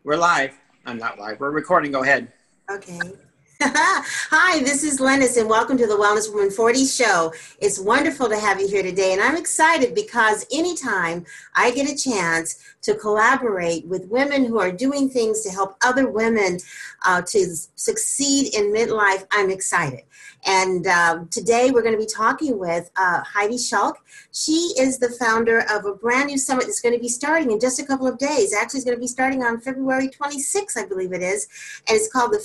We're live. I'm not live. We're recording. Go ahead. Okay. Hi, this is Lynnis, and welcome to the Wellness Woman 40 show. It's wonderful to have you here today, and I'm excited because anytime I get a chance to collaborate with women who are doing things to help other women to succeed in midlife, I'm excited. And today we're going to be talking with Heidi Schalk. She is the founder of a brand new summit that's going to be starting in just a couple of days. Actually, it's going to be starting on February 26th, I believe it is. And it's called the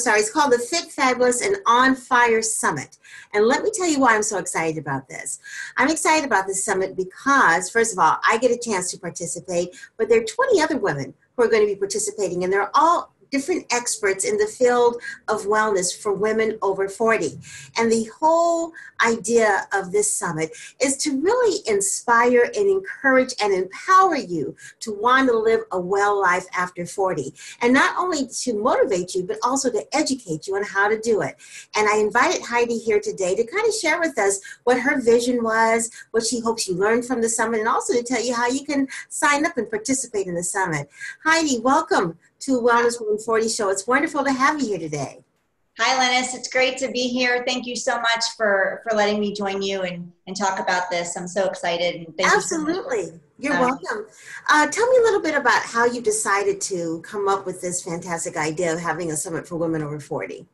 it's called the Fit, Fabulous, and On Fire Summit. And let me tell you why I'm so excited about this. I'm excited about this summit because, first of all, I get a chance to participate, but there are 20 other women who are going to be participating, and they're all different experts in the field of wellness for women over 40. And the whole idea of this summit is to really inspire and encourage and empower you to want to live a well life after 40. And not only to motivate you, but also to educate you on how to do it. And I invited Heidi here today to kind of share with us what her vision was, what she hopes you learned from the summit, and also to tell you how you can sign up and participate in the summit. Heidi, welcome to Wellness Woman 40 show. It's wonderful to have you here today. Hi, Lynnis. It's great to be here. Thank you so much for letting me join you and talk about this. I'm so excited. And thank Absolutely. You so much. You're welcome. Tell me a little bit about how you decided to come up with this fantastic idea of having a summit for women over 40.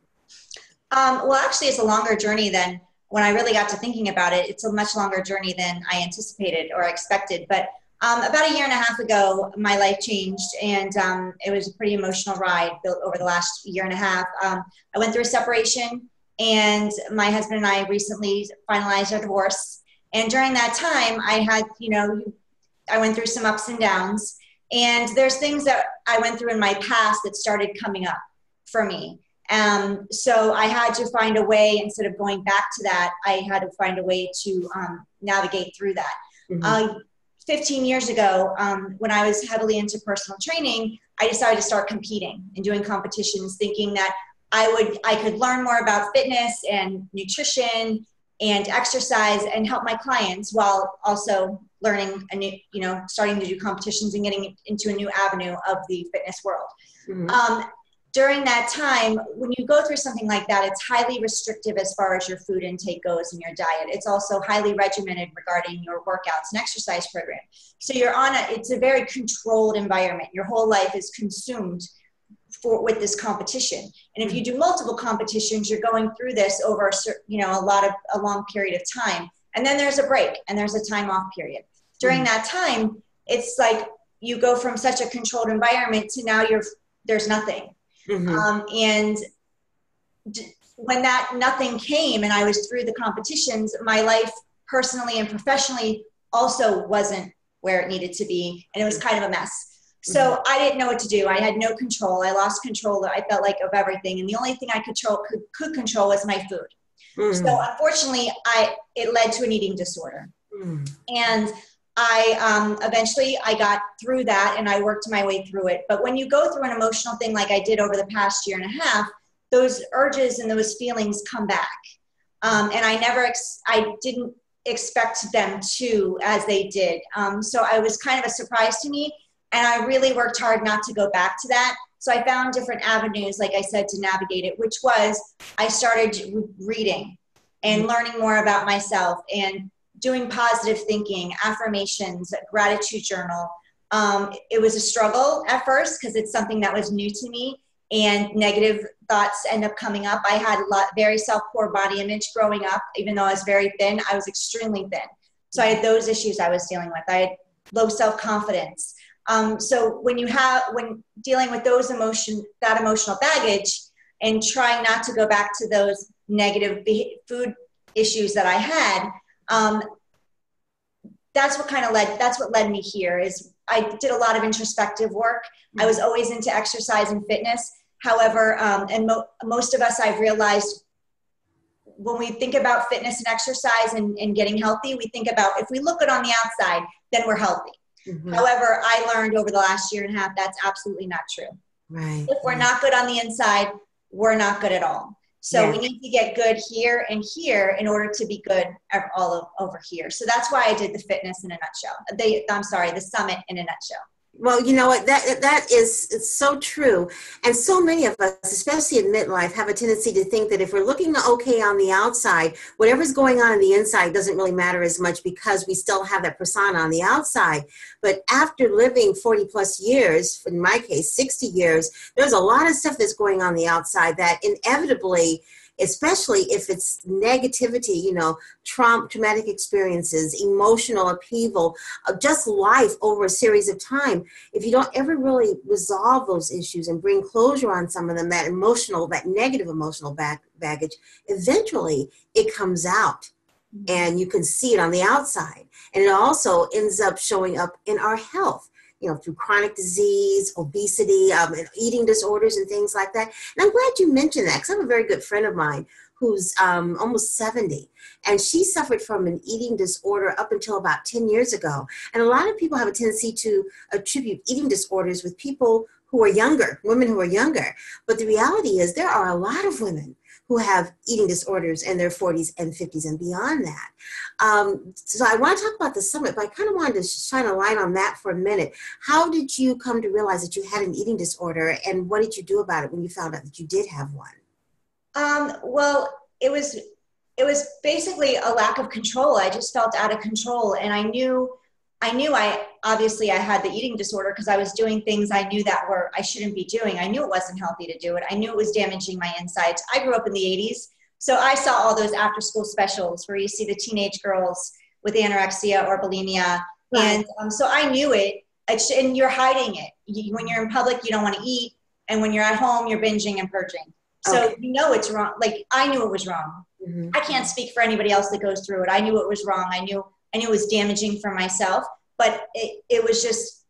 Well, actually, it's a longer journey than when I really got to thinking about it. It's a much longer journey than I anticipated or expected. But about a year and a half ago, my life changed, and it was a pretty emotional ride built over the last year and a half. I went through a separation, and my husband and I recently finalized our divorce. And during that time, I went through some ups and downs, and there's things that I went through in my past that started coming up for me. So I had to find a way, instead of going back to that, I had to find a way to navigate through that. Mm-hmm. 15 years ago, when I was heavily into personal training, I decided to start competing and doing competitions, thinking that I could learn more about fitness and nutrition and exercise and help my clients while also learning starting to do competitions and getting into a new avenue of the fitness world. Mm-hmm. During that time, when you go through something like that, it's highly restrictive as far as your food intake goes and your diet. It's also highly regimented regarding your workouts and exercise program. So it's a very controlled environment. Your whole life is consumed with this competition. And if you do multiple competitions, you're going through this over a long period of time. And then there's a break and there's a time off period. During that time, it's like you go from such a controlled environment to now there's nothing. Mm-hmm. And when that nothing came and I was through the competitions, my life personally and professionally also wasn't where it needed to be. And it was kind of a mess. So mm-hmm. I didn't know what to do. I had no control. I lost control, I felt like, of everything. And the only thing I could control was my food. Mm-hmm. So unfortunately, it led to an eating disorder. Mm-hmm. And eventually I got through that and I worked my way through it. But when you go through an emotional thing like I did over the past year and a half, those urges and those feelings come back. And I didn't expect them to, as they did. So it was kind of a surprise to me. And I really worked hard not to go back to that. So I found different avenues, like I said, to navigate it, which was I started reading and learning more about myself and doing positive thinking, affirmations, a gratitude journal. It was a struggle at first because it's something that was new to me and negative thoughts end up coming up. I had very self-poor body image growing up. Even though I was very thin, I was extremely thin. So I had those issues I was dealing with. I had low self-confidence. So when dealing with that emotional baggage and trying not to go back to those negative food issues that I had, that's what led me here. Is I did a lot of introspective work. I was always into exercise and fitness. However, most of us, I've realized, when we think about fitness and exercise and getting healthy, we think about, if we look good on the outside, then we're healthy. Mm-hmm. However, I learned over the last year and a half, that's absolutely not true. Right. If we're not good on the inside, we're not good at all. So we need to get good here and here in order to be good all over here. So that's why I did the fitness in a nutshell. The summit in a nutshell. Well, you know what, that is, it's so true. And so many of us, especially in midlife, have a tendency to think that if we're looking okay on the outside, whatever's going on the inside doesn't really matter as much because we still have that persona on the outside. But after living 40 plus years, in my case, 60 years, there's a lot of stuff that's going on the outside that inevitably, especially if it's negativity, you know, traumatic experiences, emotional upheaval, just life over a series of time. If you don't ever really resolve those issues and bring closure on some of them, that emotional, that negative emotional baggage, eventually it comes out and you can see it on the outside. And it also ends up showing up in our health, you know, through chronic disease, obesity, and eating disorders and things like that. And I'm glad you mentioned that because I have a very good friend of mine who's almost 70, and she suffered from an eating disorder up until about 10 years ago. And a lot of people have a tendency to attribute eating disorders with people who are younger, women who are younger. But the reality is there are a lot of women who have eating disorders in their 40s and 50s and beyond that. So I want to talk about the summit, but I kind of wanted to shine a light on that for a minute. How did you come to realize that you had an eating disorder, and what did you do about it when you found out that you did have one? Well, it was basically a lack of control. I just felt out of control, and I knew I obviously I had the eating disorder because I was doing things I knew that I shouldn't be doing. I knew it wasn't healthy to do it. I knew it was damaging my insides. I grew up in the 80s, so I saw all those after school specials where you see the teenage girls with anorexia or bulimia. Right. And so I knew it, and you're hiding it. When you're in public, you don't want to eat, and when you're at home, you're binging and purging. So you know it's wrong. Like, I knew it was wrong. Mm-hmm. I can't speak for anybody else that goes through it. I knew it was wrong. I knew it was damaging for myself, but it was just,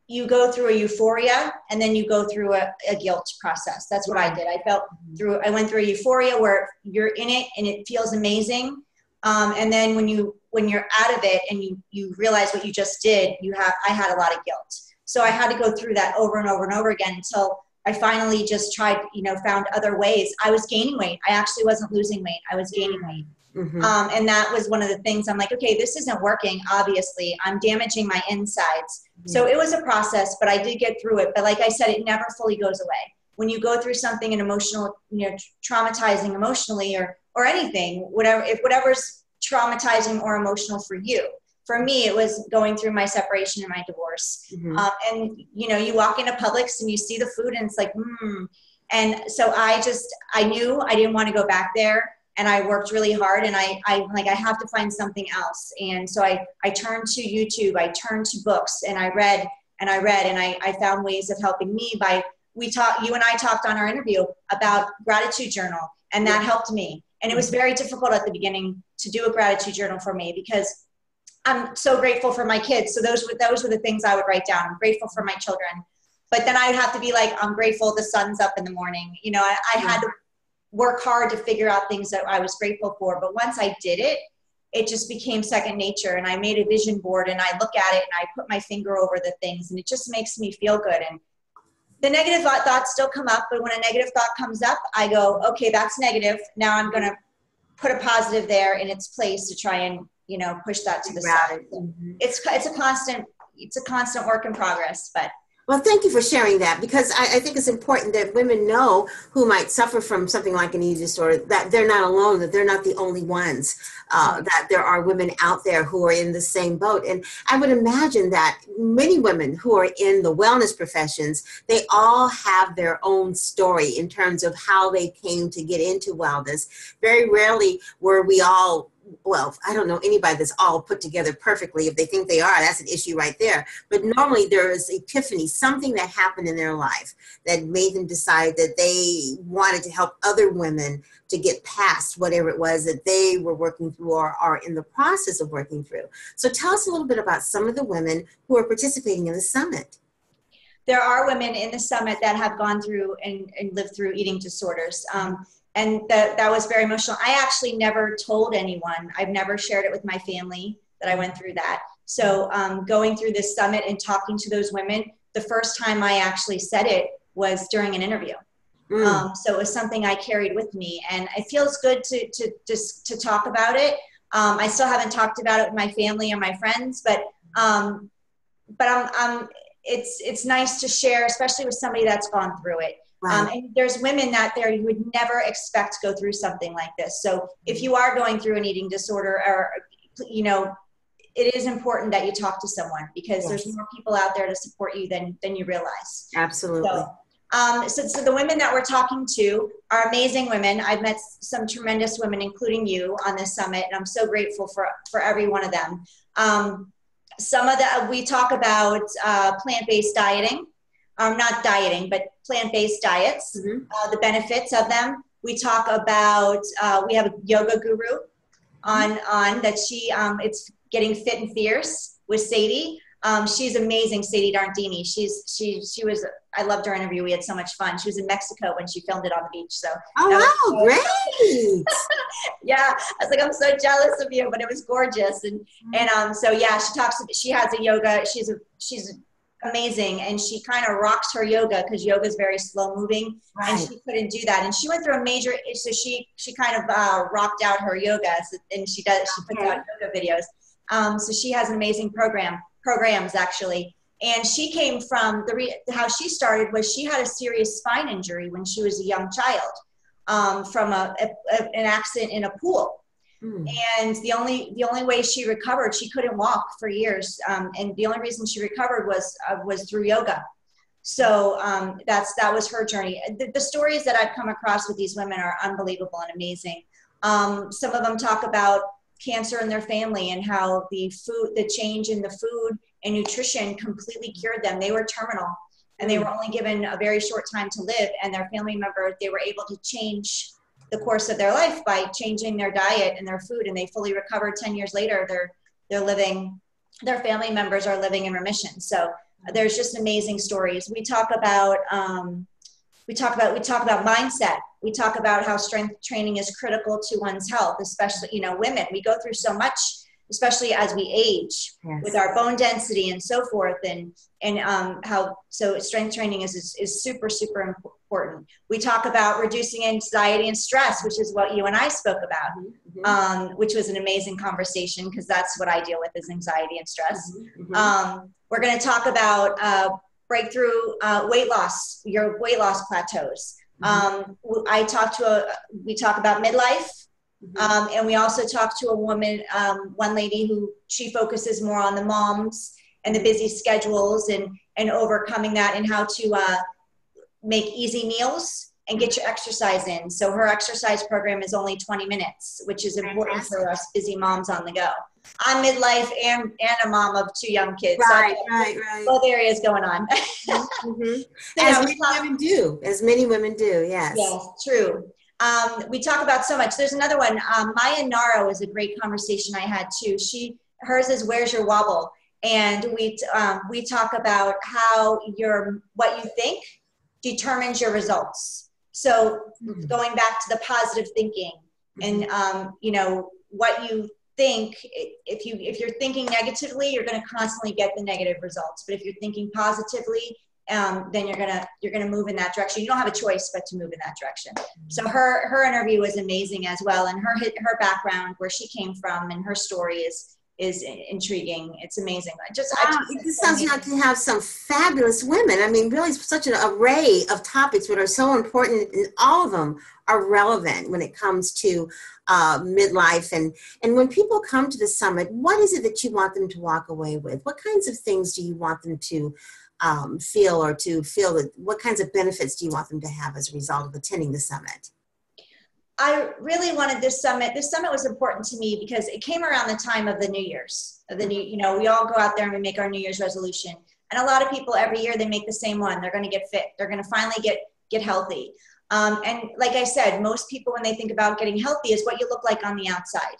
you go through a euphoria and then you go through a guilt process. That's what I did. I went through a euphoria where you're in it and it feels amazing. And then when you're out of it and you realize what you just did, I had a lot of guilt. So I had to go through that over and over and over again until I finally just tried, found other ways. I was gaining weight. I actually wasn't losing weight. I was gaining weight. Mm-hmm. And that was one of the things I'm like, okay, this isn't working. Obviously, I'm damaging my insides. Mm-hmm. So it was a process, but I did get through it. But like I said, it never fully goes away. When you go through something an emotional, traumatizing emotionally or anything, whatever's traumatizing or emotional for you. For me, it was going through my separation and my divorce. Mm-hmm. And, you walk into Publix and you see the food and it's like, And so I knew I didn't want to go back there. And I worked really hard, and I have to find something else. And so I turned to YouTube, I turned to books, and I read, and I found ways of helping me you and I talked on our interview about gratitude journal, and that helped me. And it was very difficult at the beginning to do a gratitude journal for me because I'm so grateful for my kids. So those were the things I would write down. I'm grateful for my children. But then I'd have to be like, I'm grateful the sun's up in the morning. I had to work hard to figure out things that I was grateful for. But once I did it, it just became second nature. And I made a vision board and I look at it and I put my finger over the things, and it just makes me feel good. And the negative thoughts still come up, but when a negative thought comes up, I go, okay, that's negative. Now I'm going to put a positive there in its place to try and, push that to the side. Mm-hmm. It's a constant work in progress, but. Well, thank you for sharing that, because I think it's important that women know who might suffer from something like an eating disorder, that they're not alone, that they're not the only ones, that there are women out there who are in the same boat. And I would imagine that many women who are in the wellness professions, they all have their own story in terms of how they came to get into wellness. Very rarely were we all, well, I don't know anybody that's all put together perfectly. If they think they are, that's an issue right there. But normally there is epiphany, something that happened in their life that made them decide that they wanted to help other women to get past whatever it was that they were working through or are in the process of working through. So tell us a little bit about some of the women who are participating in the summit. There are women in the summit that have gone through and lived through eating disorders. And that was very emotional. I actually never told anyone. I've never shared it with my family that I went through that. So going through this summit and talking to those women, the first time I actually said it was during an interview. So it was something I carried with me, and it feels good to talk about it. I still haven't talked about it with my family or my friends, but it's nice to share, especially with somebody that's gone through it. Right. And there's women out there you would never expect to go through something like this. So if you are going through an eating disorder, or, you know, it is important that you talk to someone, because Yes. there's more people out there to support you than you realize. Absolutely. So the women that we're talking to are amazing women. I've met some tremendous women, including you, on this summit, and I'm so grateful for every one of them. We talk about plant-based dieting, not dieting, but plant-based diets, the benefits of them. We talk about, we have a yoga guru on that it's Getting Fit and Fierce with Sadie. She's amazing, Sadie Dardini. She was, I loved her interview. We had so much fun. She was in Mexico when she filmed it on the beach. So wow, great. yeah, I was like, I'm so jealous of you, but it was gorgeous. So yeah, she has a yoga. She's amazing, and she kind of rocks her yoga, because yoga is very slow moving, and she couldn't do that. And she went through a major, so she kind of rocked out her yoga, and she puts out yoga videos. So she has an amazing programs actually. And she came from how she started was she had a serious spine injury when she was a young child, from an accident in a pool. And the only way she recovered, she couldn't walk for years. And the only reason she recovered was through yoga. So that was her journey. The stories that I've come across with these women are unbelievable and amazing. Some of them talk about cancer in their family, and how the change in the food and nutrition completely cured them. They were terminal, and they were only given a very short time to live, and their family member, they were able to change the course of their life by changing their diet and their food, and they fully recovered. 10 years later, their family members are living in remission. So there's just amazing stories. We talk about mindset. We talk about how strength training is critical to one's health, especially, women. We go through so much, especially as we age, with our bone density and so forth, and so strength training is super, super important. We talk about reducing anxiety and stress, which is what you and I spoke about, which was an amazing conversation, because that's what I deal with, is anxiety and stress. We're going to talk about breakthrough weight loss, your weight loss plateaus. We talk about midlife, and we also talk to a woman, one lady who she focuses more on the moms and the busy schedules and overcoming that, and how to make easy meals and get your exercise in. So her exercise program is only 20 minutes, which is important for us busy moms on the go. I'm midlife and a mom of 2 young kids. Right. Both areas going on. As many women do, yes. Yes, true. We talk about so much. There's another one. Maya Naro is a great conversation I had too. Hers is Where's Your Wobble? And we talk about how what you think determines your results. So going back to the positive thinking, and what you think, if you're thinking negatively, you're going to constantly get the negative results. But if you're thinking positively, then you're gonna move in that direction. You don't have a choice but to move in that direction. So her interview was amazing as well, and her background, where she came from, and her story is intriguing. It's amazing. It just sounds like you have some fabulous women. I mean, really such an array of topics that are so important, and all of them are relevant when it comes to midlife. And when people come to the summit, what is it that you want them to walk away with? What kinds of things do you want them to feel that, what kinds of benefits do you want them to have as a result of attending the summit? I really wanted this summit. This summit was important to me because it came around the time of the New Year's. We all go out there and we make our New Year's resolution. And a lot of people every year, they make the same one. They're going to get fit. They're going to finally get healthy. And like I said, most people, when they think about getting healthy, is what you look like on the outside.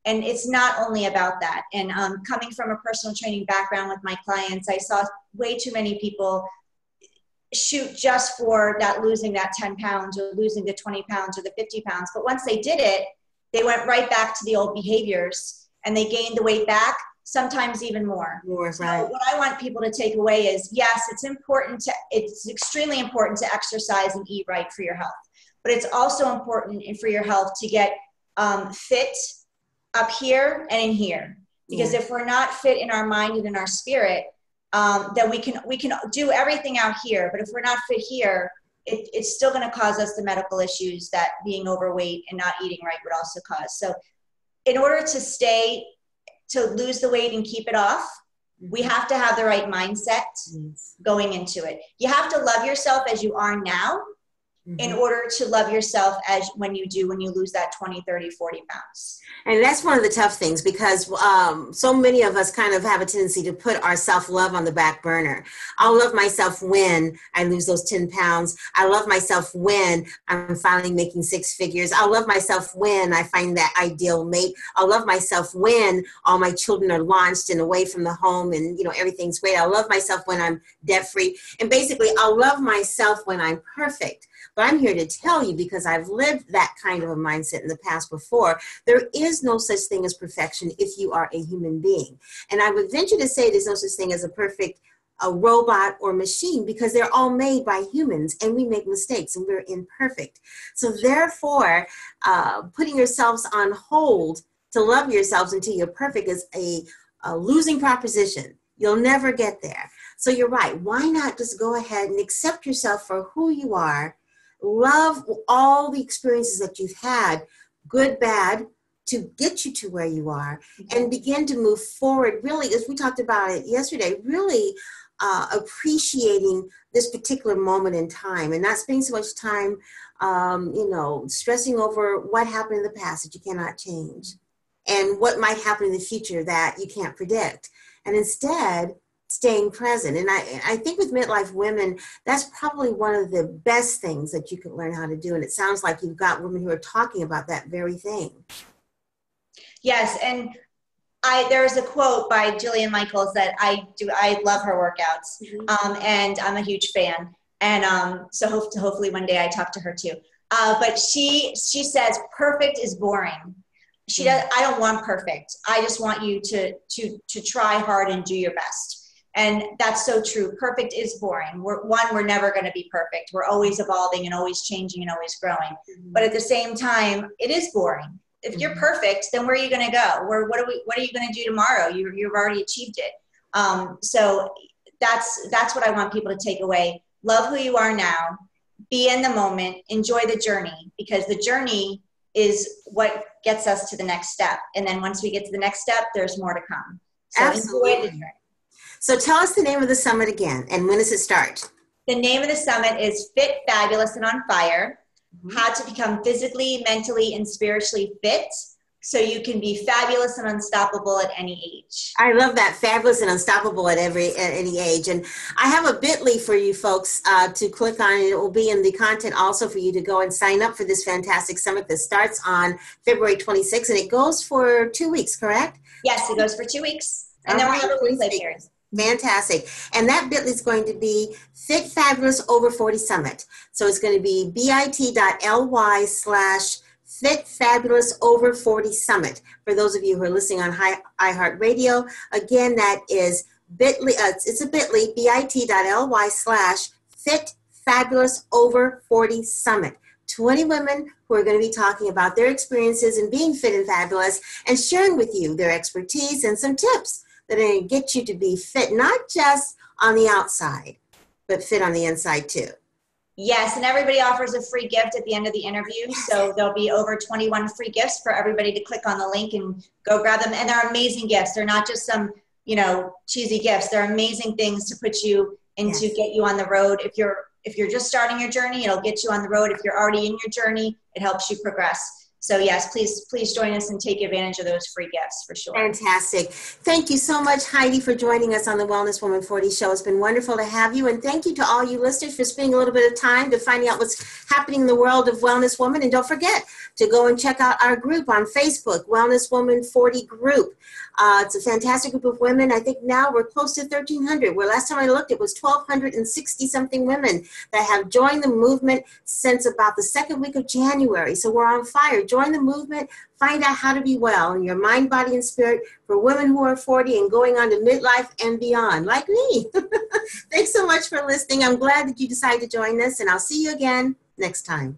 And it's not only about that. And coming from a personal training background with my clients, I saw way too many people shoot just for losing that 10 pounds or losing the 20 pounds or the 50 pounds. But once they did it, they went right back to the old behaviors and they gained the weight back, sometimes even more. So what I want people to take away is, yes, it's extremely important to exercise and eat right for your health. But it's also important for your health to get fit up here and in here. Because if we're not fit in our mind and in our spirit, then we can do everything out here. But if we're not fit here, it's still going to cause us the medical issues that being overweight and not eating right would also cause. So in order to lose the weight and keep it off, we have to have the right mindset going into it. You have to love yourself as you are now in order to love yourself as when you lose that 20, 30, 40 pounds. And that's one of the tough things, because so many of us kind of have a tendency to put our self-love on the back burner. I'll love myself when I lose those 10 pounds. I love myself when I'm finally making six figures. I'll love myself when I find that ideal mate. I'll love myself when all my children are launched and away from the home and, you know, everything's great. I'll love myself when I'm debt-free. And basically, I'll love myself when I'm perfect. But I'm here to tell you, because I've lived that kind of a mindset in the past before, there is no such thing as perfection if you are a human being. And I would venture to say there's no such thing as a robot or machine, because they're all made by humans and we make mistakes and we're imperfect. So therefore, putting yourselves on hold to love yourselves until you're perfect is a losing proposition. You'll never get there. So you're right. Why not just go ahead and accept yourself for who you are? Love all the experiences that you've had, good, bad, to get you to where you are, and begin to move forward, really, as we talked about it yesterday, really appreciating this particular moment in time and not spending so much time, stressing over what happened in the past that you cannot change and what might happen in the future that you can't predict. And instead, staying present. And I think with midlife women, that's probably one of the best things that you can learn how to do. And it sounds like you've got women who are talking about that very thing. Yes. And there's a quote by Jillian Michaels that I love her workouts. And I'm a huge fan. And so hopefully one day I talk to her too. But she says, perfect is boring. I don't want perfect. I just want you to try hard and do your best. And that's so true. Perfect is boring. We're never going to be perfect. We're always evolving and always changing and always growing. But at the same time, it is boring. If you're perfect, then where are you going to go? What are you going to do tomorrow? You've already achieved it. So that's what I want people to take away. Love who you are now. Be in the moment. Enjoy the journey, because the journey is what gets us to the next step. And then once we get to the next step, there's more to come. So enjoy the journey. So tell us the name of the summit again, and when does it start? The name of the summit is Fit, Fabulous, and on Fire, How to Become Physically, Mentally, and Spiritually Fit, so you can be fabulous and unstoppable at any age. I love that, fabulous and unstoppable at any age. And I have a bit.ly for you folks to click on. It will be in the content also for you to go and sign up for this fantastic summit that starts on February 26th, and it goes for 2 weeks, correct? Yes, it goes for 2 weeks. And then we'll have a replay period. Fantastic. And that bit.ly is going to be Fit Fabulous Over 40 Summit. So it's going to be bit.ly/Fit Fabulous Over 40 Summit. For those of you who are listening on iHeartRadio, again, that is bit.ly, it's a bit.ly, bit.ly/Fit Fabulous Over 40 Summit. 20 women who are going to be talking about their experiences in being fit and fabulous and sharing with you their expertise and some tips that are going to get you to be fit, not just on the outside, but fit on the inside too. Yes, and everybody offers a free gift at the end of the interview. So there'll be over 21 free gifts for everybody to click on the link and go grab them. And they're amazing gifts. They're not just some, cheesy gifts. They're amazing things to put you into, get you on the road. If you're just starting your journey, it'll get you on the road. If you're already in your journey, it helps you progress. So yes, please join us and take advantage of those free gifts for sure. Fantastic. Thank you so much, Heidi, for joining us on the Wellness Woman 40 show. It's been wonderful to have you. And thank you to all you listeners for spending a little bit of time to finding out what's happening in the world of Wellness Woman. And don't forget to go and check out our group on Facebook, Wellness Woman 40 Group. It's a fantastic group of women. I think now we're close to 1,300. Where last time I looked, it was 1,260 something women that have joined the movement since about the second week of January. So we're on fire. Join the movement. Find out how to be well in your mind, body, and spirit for women who are 40 and going on to midlife and beyond, like me. Thanks so much for listening. I'm glad that you decided to join us, and I'll see you again next time.